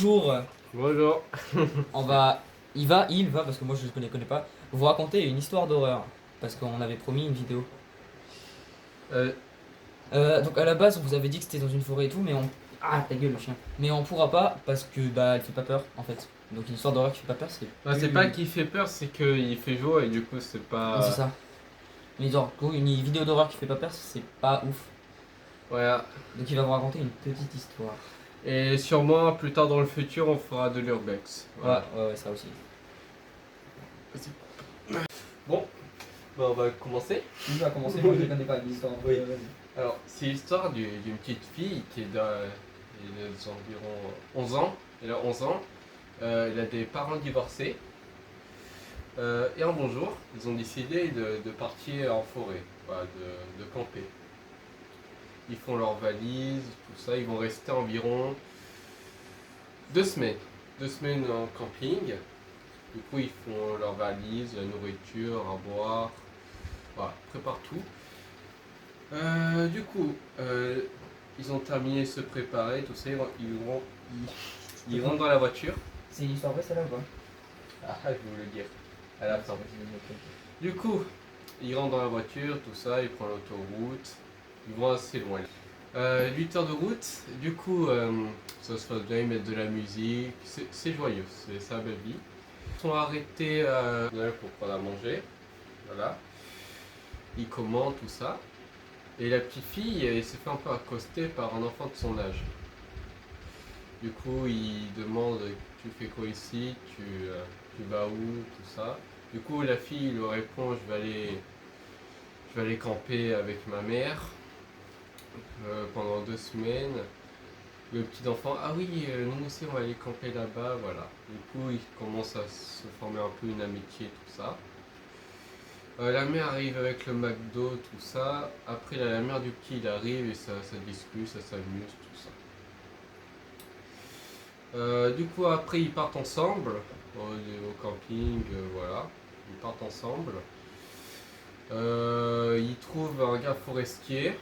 bonjour. Bonjour. On va, il va, parce que moi je ne connais pas, vous raconter une histoire d'horreur. Parce qu'on avait promis une vidéo. Euh, Donc à la base, on vous avait dit que c'était dans une forêt et tout, mais on. Ah, ta gueule, le chien. Mais on pourra pas parce que bah elle fait pas peur en fait. Donc une histoire d'horreur qui fait pas peur, c'est c'est plus. pas qu'il fait peur, c'est qu'il fait jour et du coup c'est Oui, c'est pas. ça. Mais genre, une vidéo d'horreur qui fait pas peur, c'est pas ouf. Voilà. Donc il va vous raconter une petite histoire. Et sûrement plus tard dans le futur on fera de l'urbex. Voilà. Ouais, ça aussi. Bon, on va commencer. Tu vas commencer, moi je connais pas l'histoire. Oui. Alors, c'est l'histoire d'une petite fille qui est environ 11 ans. Elle a 11 ans. Elle a des parents divorcés. Et un bon jour, ils ont décidé de partir en forêt, voilà, de camper. Ils font leurs valises, tout ça. Ils vont rester environ 2 semaines. 2 semaines en camping. Du coup, ils font leurs valises, la nourriture, à boire. Voilà, ils préparent tout. Du coup, ils ont terminé de se préparer, tout ça. Ils rentrent dans la voiture. C'est une histoire vraie celle-là ou pas? Ah, je vais vous le dire. À la fin. Du coup, ils rentrent dans la voiture, tout ça, ils prennent l'autoroute, ils vont assez loin. 8 heures de route, du coup, ça se passe bien, ils mettent de la musique, c'est joyeux, c'est sa belle vie. Ils sont arrêtés pour prendre à manger, voilà. Ils commandent tout ça. Et la petite fille, elle s'est fait un peu accoster par un enfant de son âge. Du coup, il demande, tu fais quoi ici, tu vas où, tout ça. Du coup, la fille lui répond, je vais aller camper avec ma mère pendant 2 semaines. Le petit enfant, ah oui, nous aussi on va aller camper là-bas, voilà. Du coup, il commence à se former un peu une amitié, tout ça. La mère arrive avec le McDo, tout ça. Après, la mère du petit, il arrive et ça discute, ça s'amuse, tout ça. Du coup, après, ils partent ensemble au camping, voilà. Ils partent ensemble. Ils trouvent un gars forestier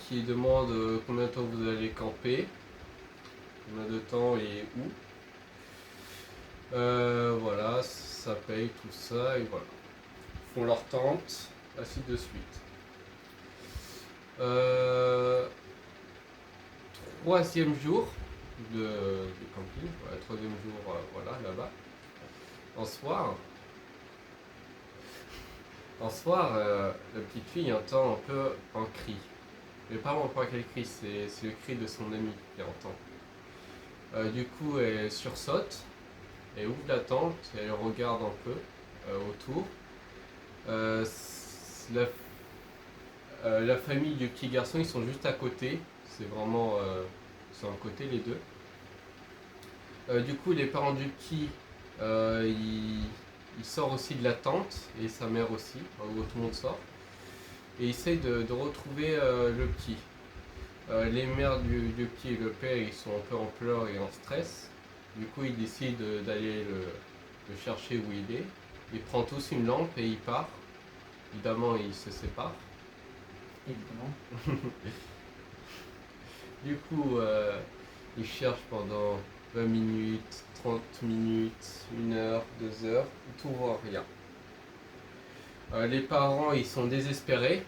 qui demande combien de temps vous allez camper, combien de temps et où. Voilà, ça paye tout ça et voilà. Ils font leur tente, ainsi de suite. Troisième jour de camping, voilà, troisième jour, voilà, là-bas. En soir, la petite fille entend un peu un cri. Mais pas vraiment quel cri, c'est le cri de son ami qu'elle entend. Du coup, elle sursaute, elle ouvre la tente, elle regarde un peu autour. La famille du petit garçon, ils sont juste à côté. C'est vraiment, ils sont à côté les deux. Du coup, les parents du petit, il sort aussi de la tente et sa mère aussi. En gros, tout le monde sort et essaye de retrouver le petit. Les mères du petit et le père, ils sont un peu en pleurs et en stress. Du coup, ils décident d'aller le chercher où il est. Ils prennent tous une lampe et ils partent. Évidemment, ils se séparent. Évidemment. Du coup, ils cherchent pendant 20 minutes, 30 minutes, 1 heure, 2 heures, ils ne trouvent rien. Les parents, ils sont désespérés,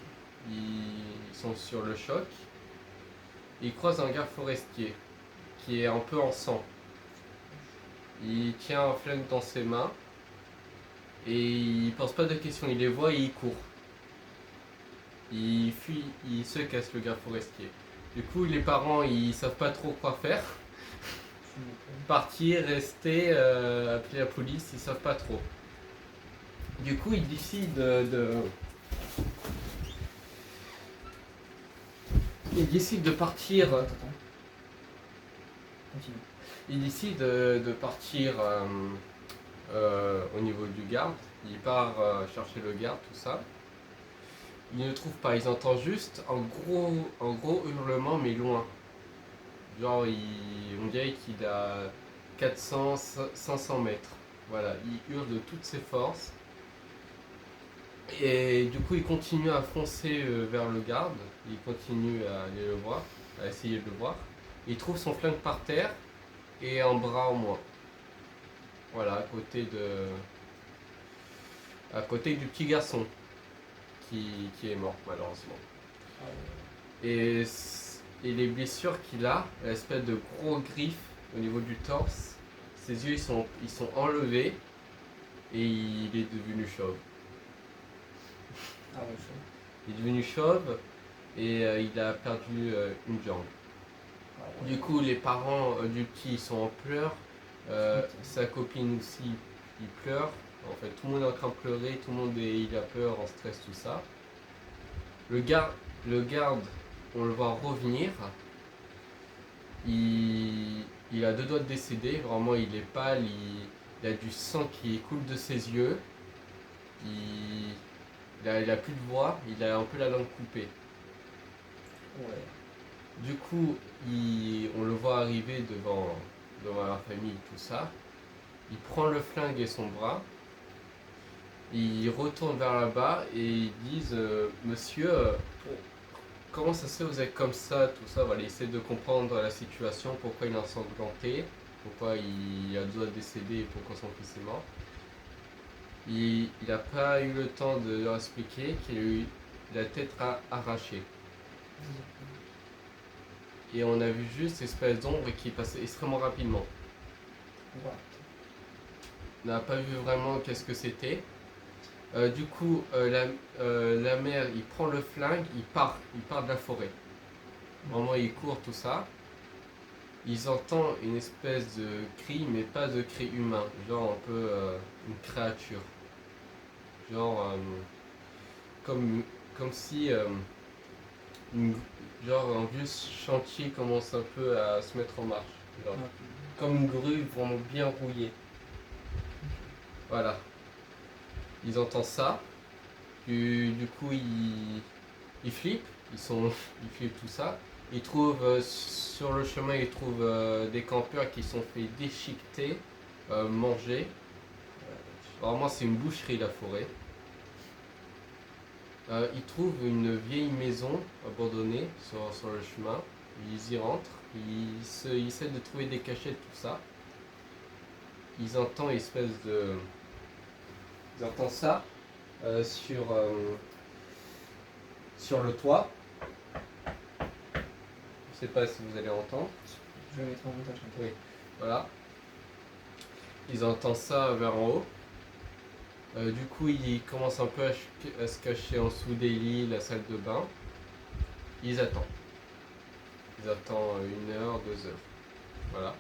ils sont sur le choc. Ils croisent un gars forestier qui est un peu en sang. Il tient un flingue dans ses mains et il pense pas de questions, il les voit et il court. Il fuit, il se casse le gars forestier. Du coup, les parents, ils savent pas trop quoi faire. Partir, rester, appeler la police, ils savent pas trop. Du coup, ils décident de partir. Attends. Continue. Ils décident de partir au niveau du garde. Ils partent chercher le garde, tout ça. Ils ne trouvent pas, ils entendent juste un gros hurlement, mais loin. Genre, on dirait qu'il a 400, 500 mètres. Voilà, il hurle de toutes ses forces. Et du coup, il continue à foncer vers le garde. Il continue à aller le voir, à essayer de le voir. Il trouve son flingue par terre. et un bras en moins. Voilà, à côté du petit garçon qui est mort malheureusement. Ah ouais. Et les blessures qu'il a, l'espèce de gros griffes au niveau du torse, ses yeux ils sont enlevés et il est devenu chauve. Ah ouais, chaud. Il est devenu chauve et il a perdu une jambe. Ah ouais. Du coup, les parents du petit ils sont en pleurs. Sa copine aussi, il pleure. En fait, tout le monde est en train de pleurer, tout le monde il a peur, en stress, tout ça. Le garde, on le voit revenir. Il a deux doigts de décéder, vraiment il est pâle, il a du sang qui coule de ses yeux. Il a plus de voix, il a un peu la langue coupée. Ouais. Du coup, on le voit arriver devant la famille, tout ça. Il prend le flingue et son bras. Il retourne vers là-bas et ils disent Monsieur, comment ça se fait vous êtes comme ça, tout ça. Voilà, il essaie de comprendre la situation, pourquoi il est ensanglanté, pourquoi il a besoin de décéder et pourquoi son fils est mort. Il n'a pas eu le temps de leur expliquer qu'il a eu la tête arrachée. Et on a vu juste cette espèce d'ombre qui passait extrêmement rapidement. What? On n'a pas vu vraiment qu'est-ce que c'était. Du coup, la mère, il prend le flingue, il part de la forêt. Vraiment, il court, tout ça. Ils entendent une espèce de cri, mais pas de cri humain, genre un peu une créature. Genre, comme si genre un vieux chantier commence un peu à se mettre en marche. Genre, comme une grue vraiment bien rouillée. Voilà. Ils entendent ça. Du coup, ils flippent. Ils flippent tout ça. Ils trouvent sur le chemin, ils trouvent des campeurs qui sont fait déchiqueter, manger. Vraiment, c'est une boucherie la forêt. Ils trouvent une vieille maison abandonnée sur le chemin. Ils y rentrent. Ils essaient de trouver des cachettes, tout ça. Ils entendent une espèce de. Ils entendent ça sur le toit. Je sais pas si vous allez entendre. Je vais mettre en montage. Oui. Voilà. Ils entendent ça vers en haut. Du coup, ils commencent un peu à se cacher en dessous des lits, la salle de bain. Ils attendent. Ils attendent 1 heure, 2 heures. Voilà.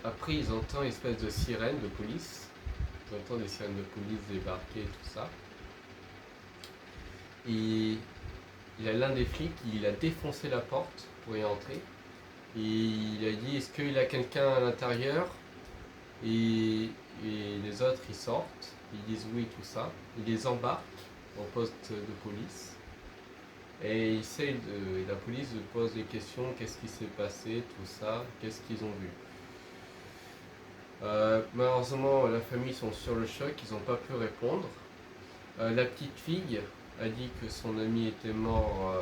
Après, ils entendent une espèce de sirène de police. Ils entendent des sirènes de police débarquer et tout ça. Et il y a l'un des flics, il a défoncé la porte pour y entrer. Et il a dit, est-ce qu'il y a quelqu'un à l'intérieur? Et les autres, ils sortent. Ils disent oui, tout ça. Ils les embarquent au poste de police. Et la police pose des questions, qu'est-ce qui s'est passé, tout ça, qu'est-ce qu'ils ont vu. Malheureusement, la famille sont sur le choc, ils n'ont pas pu répondre. La petite fille a dit que son ami était mort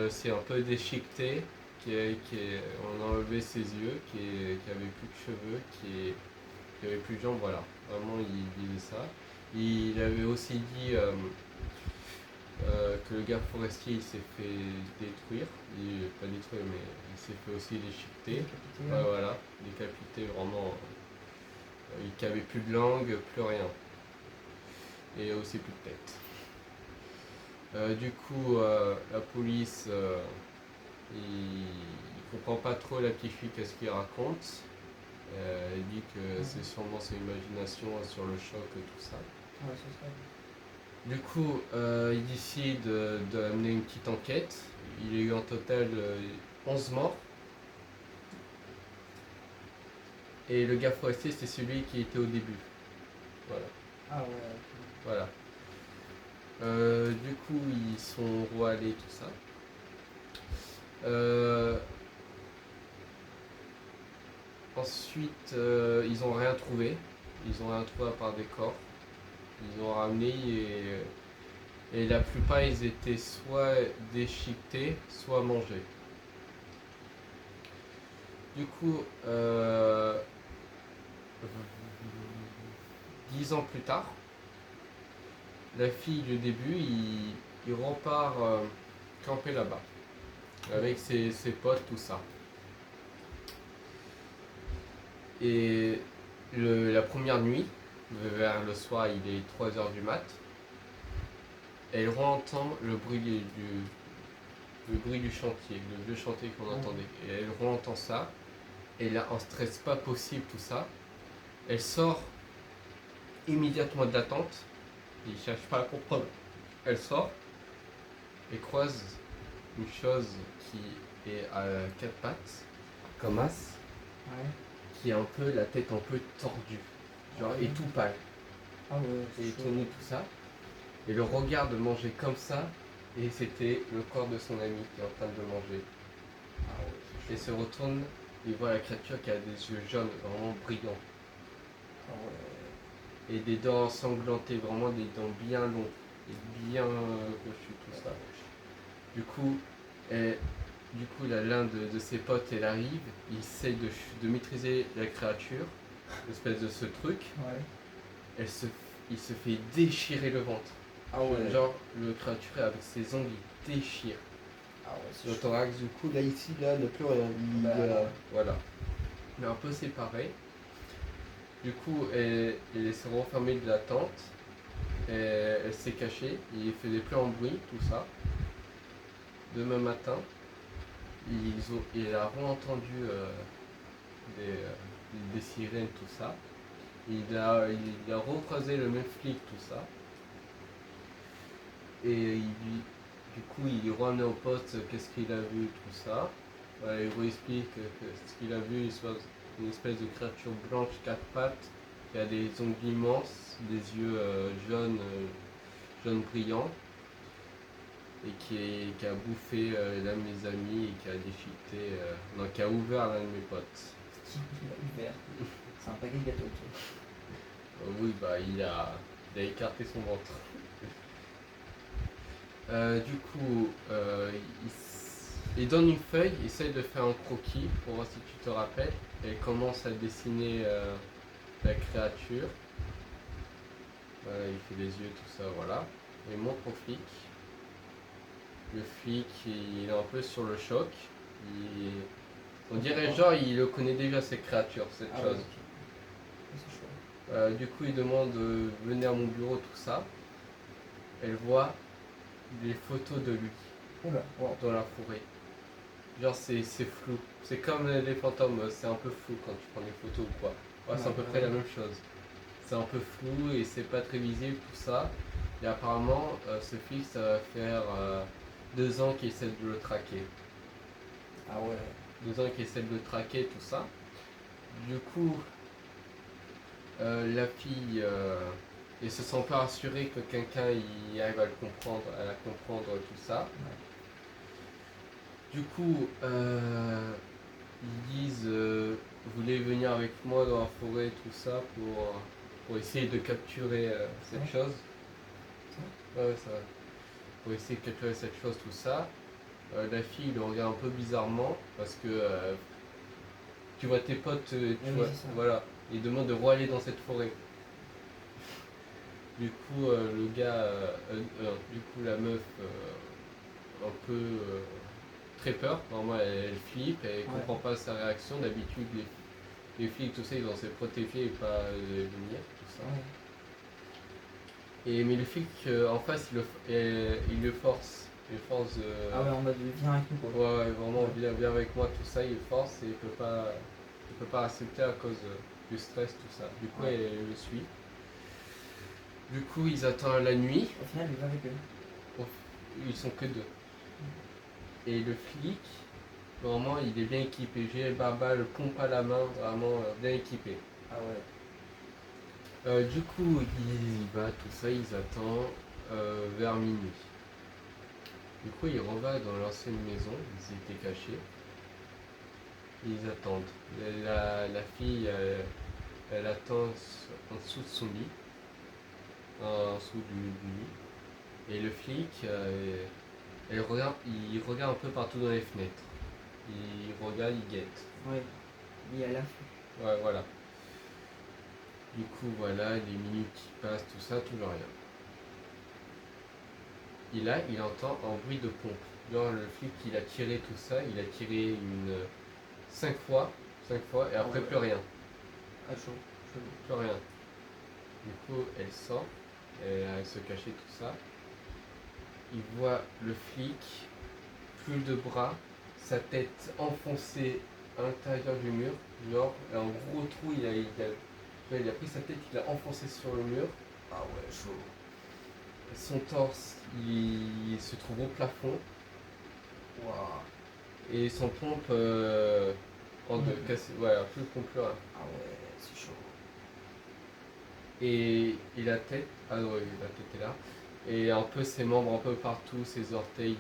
c'est un peu déchiqueté, on a enlevé ses yeux, qui avait plus de cheveux, qui avait plus de jambes, voilà. Vraiment, il disait ça. Il avait aussi dit que le garde forestier il s'est fait détruire, pas détruire mais il s'est fait aussi déchiqueter. Ouais, voilà, décapité vraiment. Il n'avait plus de langue, plus rien. Et aussi plus de tête. Du coup, la police, il comprend pas trop la petite fille qu'est-ce qu'il raconte. Il dit que c'est sûrement son imagination sur le choc et tout ça. Ouais, c'est ça. Du coup, il décide d'amener une petite enquête. Il y a eu en total 11 morts. Et le gars forestier, c'était celui qui était au début. Voilà. Ah ouais. Voilà. Du coup, ils sont allés, tout ça. Ensuite, ils n'ont rien trouvé. Ils n'ont rien trouvé à part des corps. Ils ont ramené et la plupart, ils étaient soit déchiquetés, soit mangés. Du coup, 10 ans plus tard, la fille du début, il repart camper là-bas, avec ses potes, tout ça. Et la première nuit, vers le soir, il est 3 h du mat, elle entend le bruit du chantier, le vieux chantier qu'on entendait. Et elle entend ça, et là, en stress pas possible, tout ça, elle sort immédiatement de la tente, il cherche pas à comprendre. Elle sort et croise une chose qui est à 4 pattes, comme as, Ouais. qui a un peu la tête un peu tordue, genre et tout pâle, Ah ouais, et c'est tout nu, tout ça. Et le regard de manger comme ça, et c'était le corps de son ami qui est en train de le manger. Ah ouais, Et se retourne, il voit la créature qui a des yeux jaunes, vraiment brillants, Ah ouais. et des dents ensanglantées, vraiment des dents bien longues, et bien crochues, tout ça. Du coup, l'un de ses potes, elle arrive, il essaie de maîtriser la créature, l'espèce de ce truc, Ouais. il se fait déchirer le ventre. Ah ouais. Genre, le créature avec ses ongles, il déchire. Ah ouais, c'est Le chaud. thorax, du coup, là, ici, là, il n'y a plus rien. Bah, non. Voilà. Il est un peu séparé. Du coup, elle s'est renfermée de la tente, elle s'est cachée, il faisait plus un bruit, tout ça. Demain matin, il a entendu des sirènes, tout ça. Il a recroisé le même flic, tout ça. Et du coup, il lui ramené au poste qu'est-ce qu'il a vu, tout ça. Il lui explique que ce qu'il a vu, c'est une espèce de créature blanche, 4 pattes, qui a des ongles immenses, des yeux jaunes brillants, et qui a bouffé l'un de mes amis et qui a déchiqueté, non, qui a ouvert l'un de mes potes. Qui l'a ouvert. C'est un paquet de gâteaux. Tu Oui, bah il a écarté son ventre. Du coup, il donne une feuille, il essaye de faire un croquis pour voir si tu te rappelles. Et il commence à dessiner la créature. Voilà, il fait les yeux, tout ça, voilà. Il montre au flic. Le flic, il est un peu sur le choc. On dirait genre, il le connaît déjà cette créature, cette Ah chose. ouais, ok. C'est chaud. Du coup, il demande de venir à mon bureau, tout ça. Elle voit des photos de lui Oula, wow. dans la forêt. Genre, c'est flou. C'est comme les fantômes, c'est un peu flou quand tu prends des photos ou quoi. Ouais, c'est à peu près la même chose. C'est un peu flou et c'est pas très visible, tout ça. Et apparemment, ce fils, ça va faire 2 ans qu'il essaie de le traquer. Ah ouais. 2 ans qu'il essaie de le traquer, tout ça. Du coup, la fille, elle se sent pas rassurée que quelqu'un y arrive à le comprendre, à la comprendre, tout ça. Ouais. Du coup, ils disent vous voulez venir avec moi dans la forêt, tout ça, pour essayer de capturer cette chose. Ouais, ça va. Pour essayer de capturer cette chose, tout ça. La fille le regarde un peu bizarrement parce que tu vois tes potes, voilà, ils demandent de aller dans cette forêt. Du coup, le gars, du coup, la meuf, un peu très peur. Normalement, elle flippe, elle comprend pas sa réaction. D'habitude, les flics, tout ça, ils ont se protéger et pas venir, tout ça. Ouais. Mais le flic en face, il le force. Il le force. Ah ouais, en mode viens avec nous quoi. Ouais, vraiment, viens avec moi, tout ça, il le force et il peut pas accepter à cause du stress, tout ça. Du coup, elle le suit. Du coup, ils attendent la nuit. Au final, il va avec eux. Ils sont que 2. Et le flic, vraiment, il est bien équipé. J'ai le pompe à la main, vraiment bien équipé. Ah ouais. Du coup, il va, tout ça, ils attendent vers minuit. Du coup, il revient dans l'ancienne maison, ils étaient cachés. Ils attendent. La fille, elle attend en dessous de son lit, en dessous du lit. Et le flic, il regarde un peu partout dans les fenêtres. Il regarde, il guette. Ouais. Il y a la Ouais, voilà. Du coup, voilà, les minutes qui passent, tout ça, toujours rien. Et là, il entend un bruit de pompe. Genre, le flic, il a tiré tout ça, il a tiré 5 fois, et après, Ouais. plus rien. Ah, chaud. Chaud. Plus rien. Du coup, elle sort, et elle se cachait tout ça. Il voit le flic, plus de bras, sa tête enfoncée à l'intérieur du mur, genre un gros trou, il a pris sa tête, il l'a enfoncé sur le mur. Ah ouais, chaud. Son torse, il se trouve au plafond, Waouh. et son pompe en deux, cassé, ouais, plus de pompe, plus rien. Ah ouais, c'est chaud. Et la tête, ah ouais, la tête est là, et un peu ses membres un peu partout, ses orteils,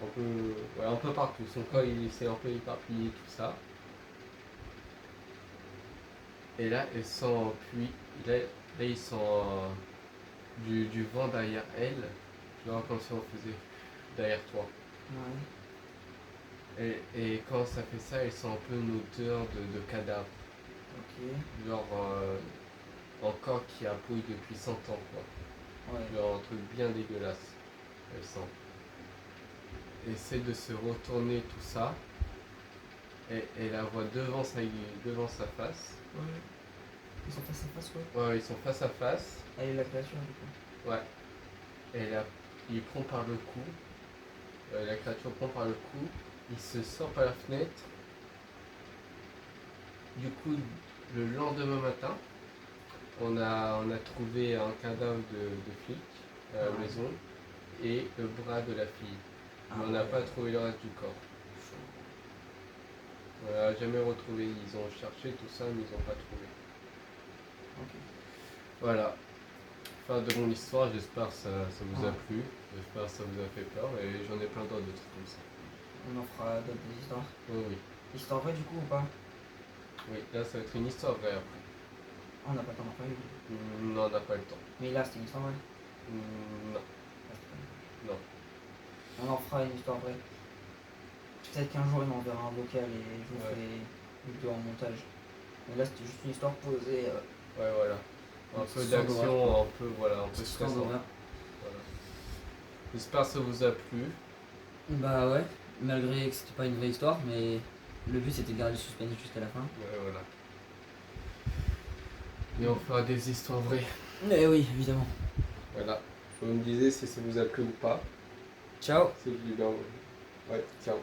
un peu partout, son corps il s'est un peu éparpillé, tout ça. Et là, elle sent, puis là il sent du vent derrière elle, genre comme si on faisait derrière toi. Ouais. Et quand ça fait ça, elle sent un peu une odeur de cadavre, Ok. genre un corps qui a pouillé depuis 100 ans, quoi. Ouais. Genre un truc bien dégueulasse, elle sent. Elle essaie de se retourner, tout ça, et la voit devant sa face. Ouais. Ils sont face à face, ouais. Ouais, ils sont face à face. Elle est la créature, du coup. Ouais. Et là, il prend par le cou. La créature prend par le cou. Il se sort par la fenêtre. Du coup, le lendemain matin, on a trouvé un cadavre de flic à la Ouais. maison et le bras de la fille. Mais on n'a ouais. pas trouvé le reste du corps. Chaud. On l'a jamais retrouvé. Ils ont cherché tout ça, mais ils n'ont pas trouvé. Ok. Voilà. Fin de mon histoire, j'espère que ça vous a Ouais. plu. J'espère que ça vous a fait peur. Et j'en ai plein d'autres comme ça. On en fera d'autres des histoires. Oui, oui. Histoire vraie, du coup, ou pas? Oui, là ça va être une histoire vraie après. Ah, on n'a pas le temps d'en faire une. Non, on n'a pas le temps. Mais là, c'était une histoire vraie. Non, Là, c'était pas une- non. On en fera une histoire vraie. Peut-être qu'un jour, il m'enverra un vocal et je vous Ouais. ferai une vidéo en montage. Mais là, c'était juste une histoire posée. Ouais, voilà. Un peu Sans d'action, d'horreur. un peu, voilà, un peu Sans stressant. d'horreur. Voilà. J'espère que ça vous a plu. Bah ouais, malgré que c'était pas une vraie histoire, mais le but c'était de garder le suspense jusqu'à la fin. Ouais, voilà. Et on fera des histoires vraies. Eh oui, évidemment. Voilà. Vous me disiez si ça vous a plu ou pas. Ciao. Si je dis bien. Ouais, ciao.